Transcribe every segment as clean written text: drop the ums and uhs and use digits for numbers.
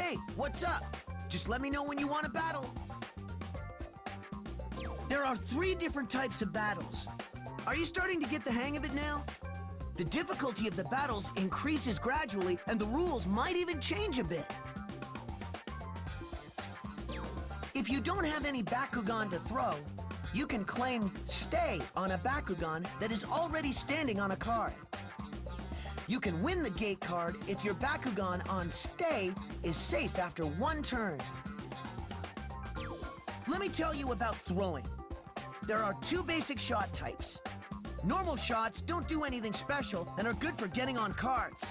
Hey, what's up? Just let me know when you want to battle. There are 3 different types of battles. Are you starting to get the hang of it now? The difficulty of the battles increases gradually, and the rules might even change a bit. If you don't have any Bakugan to throw, you can claim Stay on a Bakugan that is already standing on a card. You can win the gate card if your Bakugan on Stay is safe after 1 turn. Let me tell you about throwing. There are 2 basic shot types. Normal shots don't do anything special and are good for getting on cards.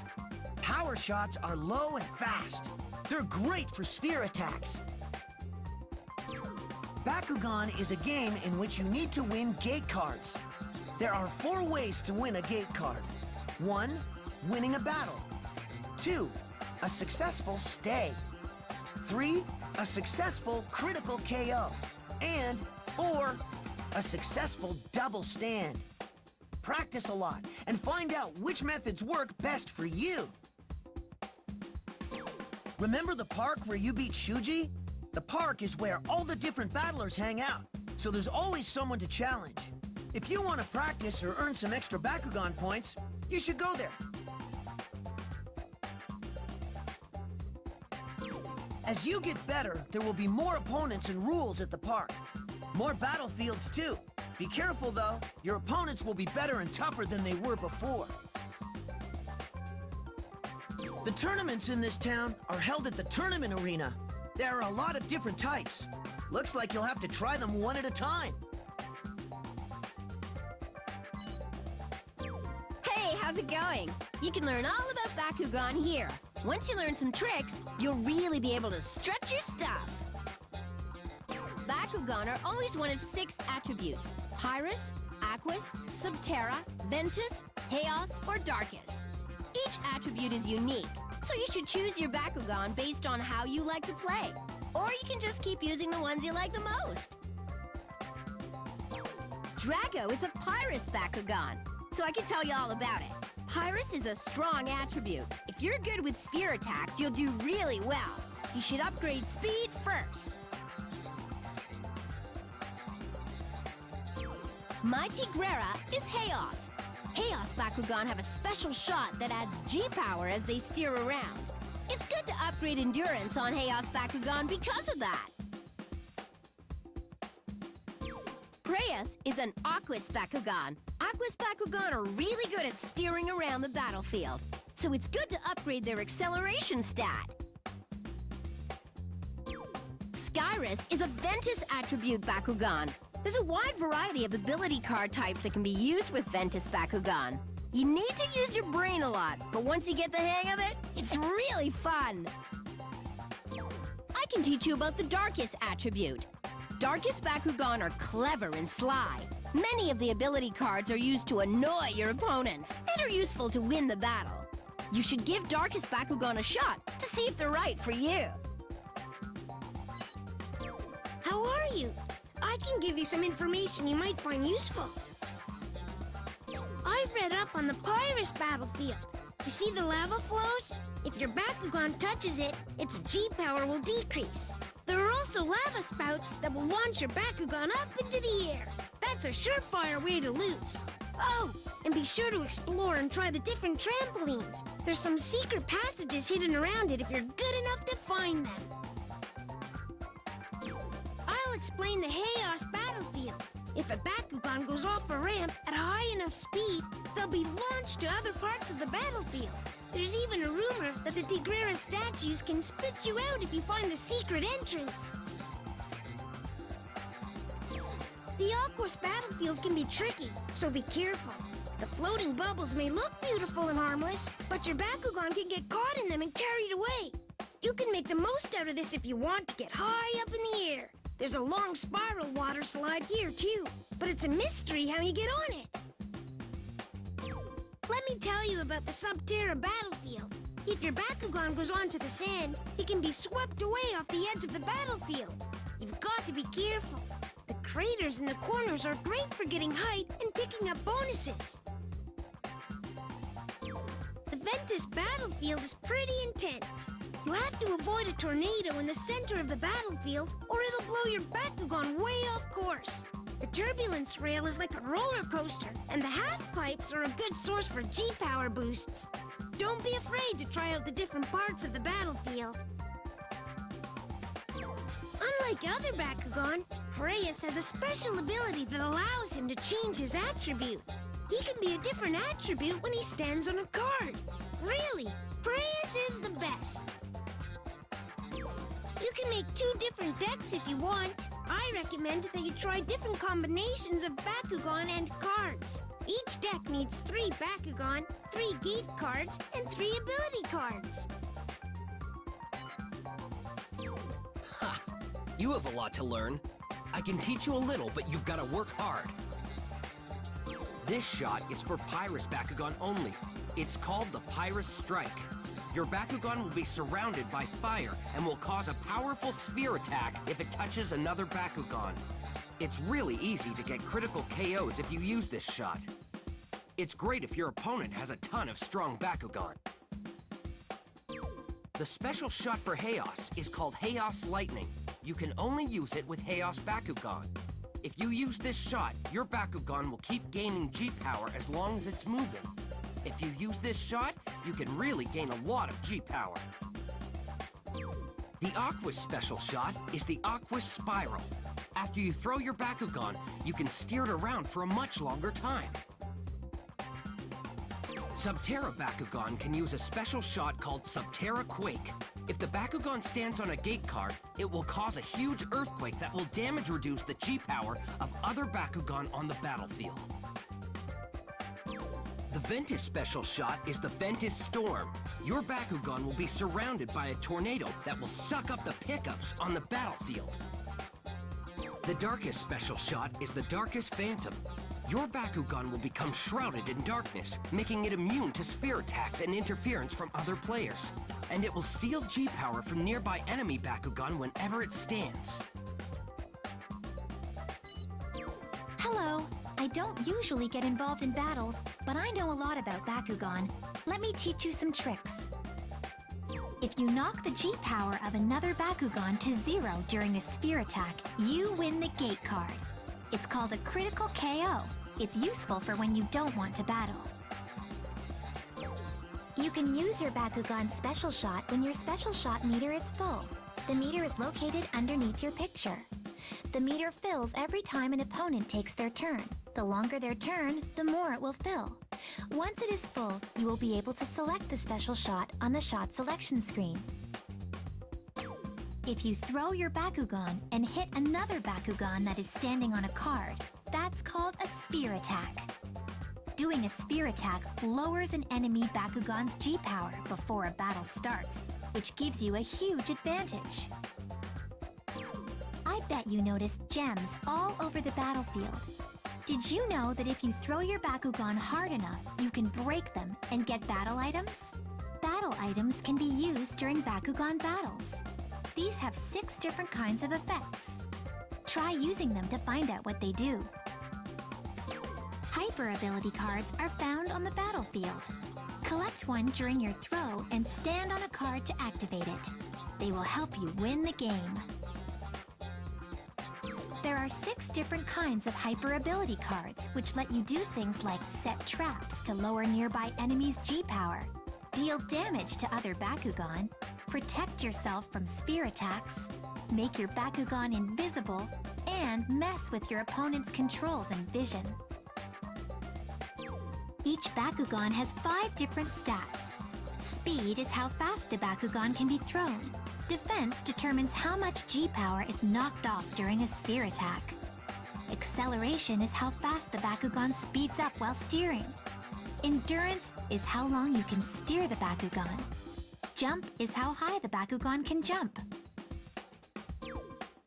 Power shots are low and fast. They're great for sphere attacks. Bakugan is a game in which you need to win gate cards. There are 4 ways to win a gate card. 1, winning a battle. 2, a successful stay. 3, a successful critical KO. And 4, a successful double stand. Practice a lot and find out which methods work best for you. Remember the park where you beat Shuji? The park is where all the different battlers hang out, so there's always someone to challenge. If you want to practice or earn some extra Bakugan points, you should go there. As you get better, there will be more opponents and rules at the park. More battlefields, too. Be careful, though. Your opponents will be better and tougher than they were before. The tournaments in this town are held at the tournament arena. There are a lot of different types. Looks like you'll have to try them one at a time. Hey, how's it going? You can learn all about Bakugan here. Once you learn some tricks, you'll really be able to stretch your stuff. Bakugan are always one of 6 attributes: Pyrus, Aquas, Subterra, Ventus, Chaos, or Darkus. Each attribute is unique, so you should choose your Bakugan based on how you like to play. Or you can just keep using the ones you like the most. Drago is a Pyrus Bakugan, so I can tell you all about it. Pyrus is a strong attribute. If you're good with sphere attacks, you'll do really well. You should upgrade speed first. Mighty Grera is Chaos. Chaos Bakugan have a special shot that adds G-power as they steer around. It's good to upgrade endurance on Chaos Bakugan because of that. Preyas is an Aquas Bakugan. Aquas Bakugan are really good at steering around the battlefield, so it's good to upgrade their acceleration stat. Skyrus is a Ventus attribute Bakugan. There's a wide variety of ability card types that can be used with Ventus Bakugan. You need to use your brain a lot, but once you get the hang of it, it's really fun. I can teach you about the Darkus attribute. Darkus Bakugan are clever and sly. Many of the ability cards are used to annoy your opponents and are useful to win the battle. You should give Darkus Bakugan a shot to see if they're right for you. How are you? I can give you some information you might find useful. I've read up on the Pyrus battlefield. You see the lava flows? If your Bakugan touches it, its G-power will decrease. There are also lava spouts that will launch your Bakugan up into the air. That's a surefire way to lose. Oh, and be sure to explore and try the different trampolines. There's some secret passages hidden around it if you're good enough to find them. I'll explain the Chaos battlefield. If a Bakugan goes off a ramp at a high enough speed, they'll be launched to other parts of the battlefield. There's even a rumor that the Tigrera statues can spit you out if you find the secret entrance. The Aquas battlefield can be tricky, so be careful. The floating bubbles may look beautiful and harmless, but your Bakugan can get caught in them and carried away. You can make the most out of this if you want to get high up in the air. There's a long spiral water slide here, too, but it's a mystery how you get on it. Let me tell you about the Subterra battlefield. If your Bakugan goes onto the sand, it can be swept away off the edge of the battlefield. You've got to be careful. The craters in the corners are great for getting height and picking up bonuses. The Ventus battlefield is pretty intense. You have to avoid a tornado in the center of the battlefield, or it'll blow your Bakugan way off course. The turbulence rail is like a roller coaster, and the half pipes are a good source for G-Power boosts. Don't be afraid to try out the different parts of the battlefield. Unlike other Bakugan, Freyas has a special ability that allows him to change his attribute. He can be a different attribute when he stands on a card. Really, Freyas is the best. You can make 2 different decks if you want. I recommend that you try different combinations of Bakugan and cards. Each deck needs 3 Bakugan, 3 gate cards, and 3 ability cards. Ha! You have a lot to learn. I can teach you a little, but you've got to work hard. This shot is for Pyrus Bakugan only. It's called the Pyrus Strike. Your Bakugan will be surrounded by fire and will cause a powerful sphere attack if it touches another Bakugan. It's really easy to get critical KOs if you use this shot. It's great if your opponent has a ton of strong Bakugan. The special shot for Chaos is called Chaos Lightning. You can only use it with Chaos Bakugan. If you use this shot, your Bakugan will keep gaining G-Power as long as it's moving. If you use this shot, you can really gain a lot of G-Power. The Aqua's special shot is the Aqua's Spiral. After you throw your Bakugan, you can steer it around for a much longer time. Subterra Bakugan can use a special shot called Subterra Quake. If the Bakugan stands on a gate card, it will cause a huge earthquake that will damage reduce the G-Power of other Bakugan on the battlefield. The Ventus special shot is the Ventus Storm. Your Bakugan will be surrounded by a tornado that will suck up the pickups on the battlefield. The Darkest special shot is the Darkest Phantom. Your Bakugan will become shrouded in darkness, making it immune to sphere attacks and interference from other players. And it will steal G-Power from nearby enemy Bakugan whenever it stands. Hello. I don't usually get involved in battles, but I know a lot about Bakugan. Let me teach you some tricks. If you knock the G-Power of another Bakugan to 0 during a sphere attack, you win the gate card. It's called a critical KO. It's useful for when you don't want to battle. You can use your Bakugan special shot when your special shot meter is full. The meter is located underneath your picture. The meter fills every time an opponent takes their turn. The longer their turn, the more it will fill. Once it is full, you will be able to select the special shot on the shot selection screen. If you throw your Bakugan and hit another Bakugan that is standing on a card, that's called a sphere attack. Doing a sphere attack lowers an enemy Bakugan's G-Power before a battle starts, which gives you a huge advantage. I bet you noticed gems all over the battlefield. Did you know that if you throw your Bakugan hard enough, you can break them and get battle items? Battle items can be used during Bakugan battles. These have 6 different kinds of effects. Try using them to find out what they do. Hyper ability cards are found on the battlefield. Collect one during your throw and stand on a card to activate it. They will help you win the game. There are 6 different kinds of hyper ability cards, which let you do things like set traps to lower nearby enemies' G-Power, deal damage to other Bakugan, protect yourself from sphere attacks, make your Bakugan invisible, and mess with your opponent's controls and vision. Each Bakugan has 5 different stats. Speed is how fast the Bakugan can be thrown. Defense determines how much G-Power is knocked off during a sphere attack. Acceleration is how fast the Bakugan speeds up while steering. Endurance is how long you can steer the Bakugan. Jump is how high the Bakugan can jump.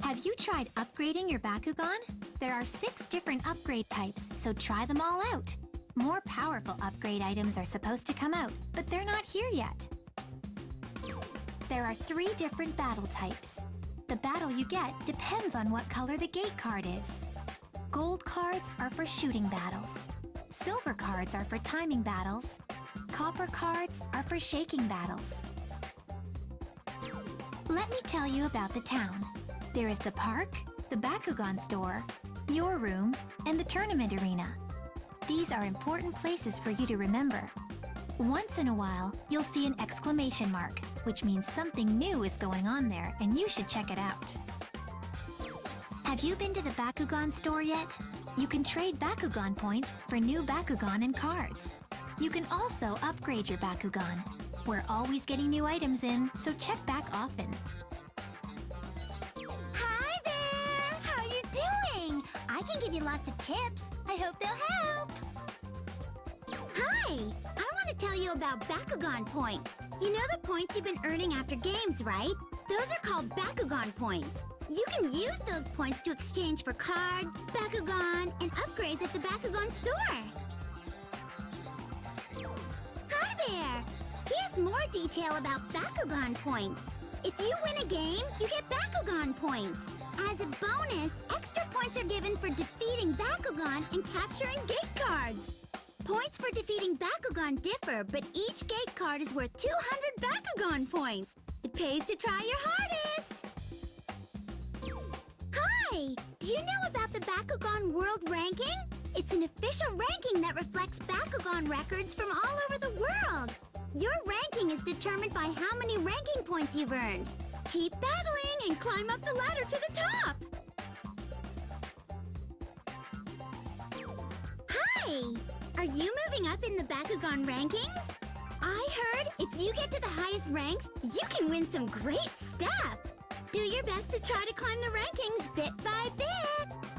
Have you tried upgrading your Bakugan? There are 6 different upgrade types, so try them all out. More powerful upgrade items are supposed to come out, but they're not here yet. There are 3 different battle types. The battle you get depends on what color the gate card is. Gold cards are for shooting battles. Silver cards are for timing battles. Copper cards are for shaking battles. Let me tell you about the town. There is the park, the Bakugan store, your room, and the tournament arena. These are important places for you to remember. Once in a while, you'll see an exclamation mark, which means something new is going on there and you should check it out. Have you been to the Bakugan store yet? You can trade Bakugan points for new Bakugan and cards. You can also upgrade your Bakugan. We're always getting new items in, so check back often. Hi there! How you doing? I can give you lots of tips. I hope they'll help. Hi! I want to tell you about Bakugan Points. You know the points you've been earning after games, right? Those are called Bakugan Points. You can use those points to exchange for cards, Bakugan, and upgrades at the Bakugan store. Hi there! Here's more detail about Bakugan Points. If you win a game, you get Bakugan Points. As a bonus, extra points are given for defeating Bakugan and capturing gate cards. Points for defeating Bakugan differ, but each gate card is worth 200 Bakugan points. It pays to try your hardest. Hi! Do you know about the Bakugan World Ranking? It's an official ranking that reflects Bakugan records from all over the world. Your ranking is determined by how many ranking points you've earned. Keep battling and climb up the ladder to the top. Hi! Are you moving up in the Bakugan rankings? I heard if you get to the highest ranks, you can win some great stuff. Do your best to try to climb the rankings bit by bit.